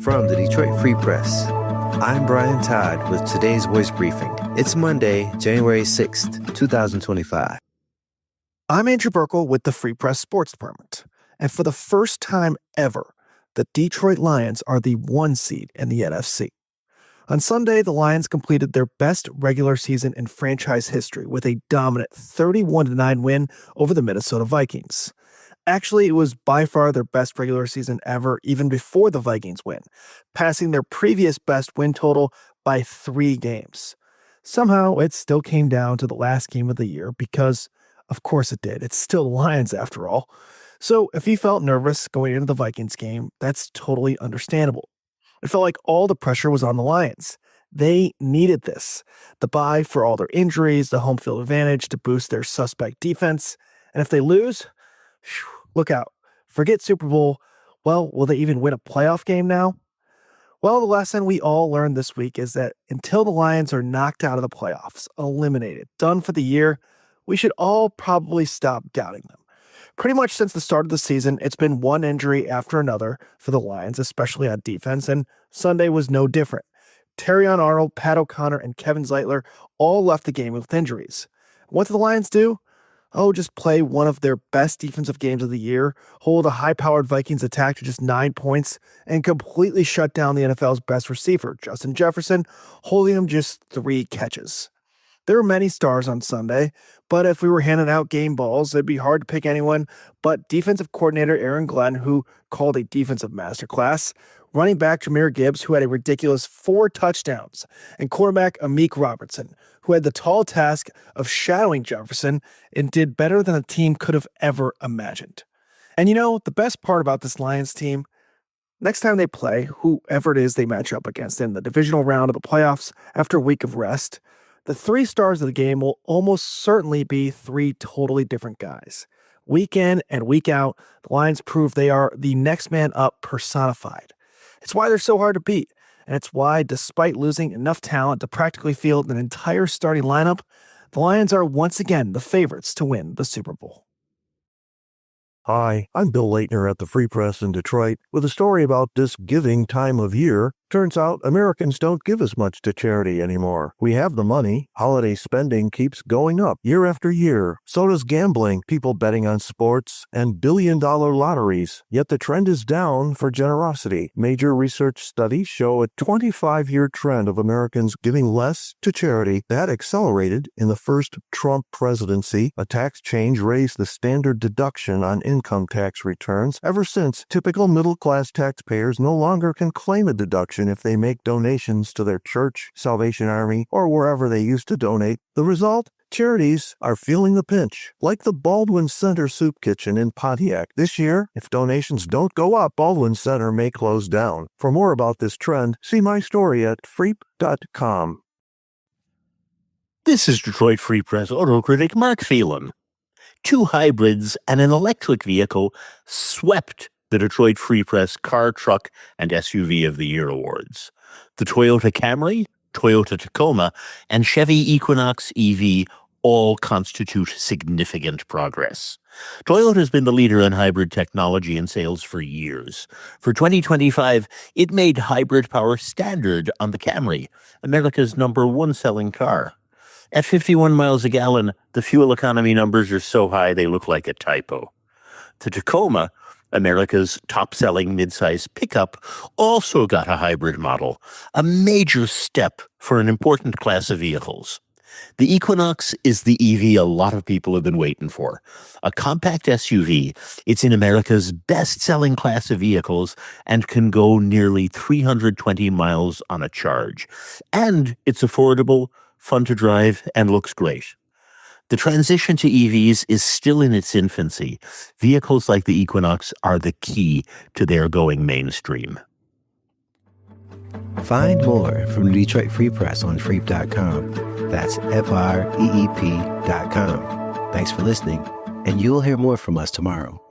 From the Detroit Free Press, I'm Brian Todd with today's voice briefing. It's Monday, January 6th, 2025. I'm Andrew Burkle with the Free Press Sports Department. And for the first time ever, the Detroit Lions are the 1 seed in the NFC. On Sunday, the Lions completed their best regular season in franchise history with a dominant 31-9 win over the Minnesota Vikings. Actually, it was by far their best regular season ever, even before the Vikings win, passing their previous best win total by 3 games. Somehow, it still came down to the last game of the year because, of course it did. It's still the Lions after all. So if you felt nervous going into the Vikings game, that's totally understandable. It felt like all the pressure was on the Lions. They needed this. The bye for all their injuries, the home field advantage to boost their suspect defense. And if they lose, look out. Forget Super Bowl. Well, will they even win a playoff game now? Well, the lesson we all learned this week is that until the Lions are knocked out of the playoffs, eliminated, done for the year, we should all probably stop doubting them. Pretty much since the start of the season, it's been one injury after another for the Lions, especially on defense, and Sunday was no different. Terrion Arnold, Pat O'Connor, and Kevin Zeitler all left the game with injuries. What did the Lions do? Just play one of their best defensive games of the year, hold a high-powered Vikings attack to just 9 points, and completely shut down the NFL's best receiver, Justin Jefferson, holding him just 3 catches. There were many stars on Sunday, but if we were handing out game balls, it'd be hard to pick anyone but defensive coordinator Aaron Glenn, who called a defensive masterclass, running back Jahmyr Gibbs, who had a ridiculous 4 touchdowns, and quarterback Amik Robertson, who had the tall task of shadowing Jefferson and did better than the team could have ever imagined. And the best part about this Lions team, next time they play, whoever it is they match up against in the divisional round of the playoffs after a week of rest, the 3 stars of the game will almost certainly be 3 totally different guys. Week in and week out, the Lions prove they are the next man up personified. It's why they're so hard to beat, and it's why, despite losing enough talent to practically field an entire starting lineup, the Lions are once again the favorites to win the Super Bowl. Hi, I'm Bill Leitner at the Free Press in Detroit with a story about this giving time of year. Turns out Americans don't give as much to charity anymore. We have the money. Holiday spending keeps going up year after year. So does gambling, people betting on sports, and billion-dollar lotteries. Yet the trend is down for generosity. Major research studies show a 25-year trend of Americans giving less to charity. That accelerated in the first Trump presidency. A tax change raised the standard deduction on income tax returns. Ever since, typical middle-class taxpayers no longer can claim a deduction if they make donations to their church, Salvation Army, or wherever they used to donate. The result? Charities are feeling the pinch, like the Baldwin Center Soup Kitchen in Pontiac. This year, if donations don't go up, Baldwin Center may close down. For more about this trend, see my story at freep.com. This is Detroit Free Press auto critic Mark Phelan. 2 hybrids and an electric vehicle swept the Detroit Free Press Car, Truck, and SUV of the Year awards. The Toyota Camry, Toyota Tacoma, and Chevy Equinox EV all constitute significant progress. Toyota has been the leader in hybrid technology and sales for years. For 2025, it made hybrid power standard on the Camry, America's #1 selling car. At 51 miles a gallon, the fuel economy numbers are so high they look like a typo. The Tacoma, America's top-selling midsize pickup, also got a hybrid model, a major step for an important class of vehicles. The Equinox is the EV a lot of people have been waiting for. A compact SUV, it's in America's best-selling class of vehicles and can go nearly 320 miles on a charge. And it's affordable, fun to drive, and looks great. The transition to EVs is still in its infancy. Vehicles like the Equinox are the key to their going mainstream. Find more from the Detroit Free Press on freep.com. That's FREEP.com. Thanks for listening, and you'll hear more from us tomorrow.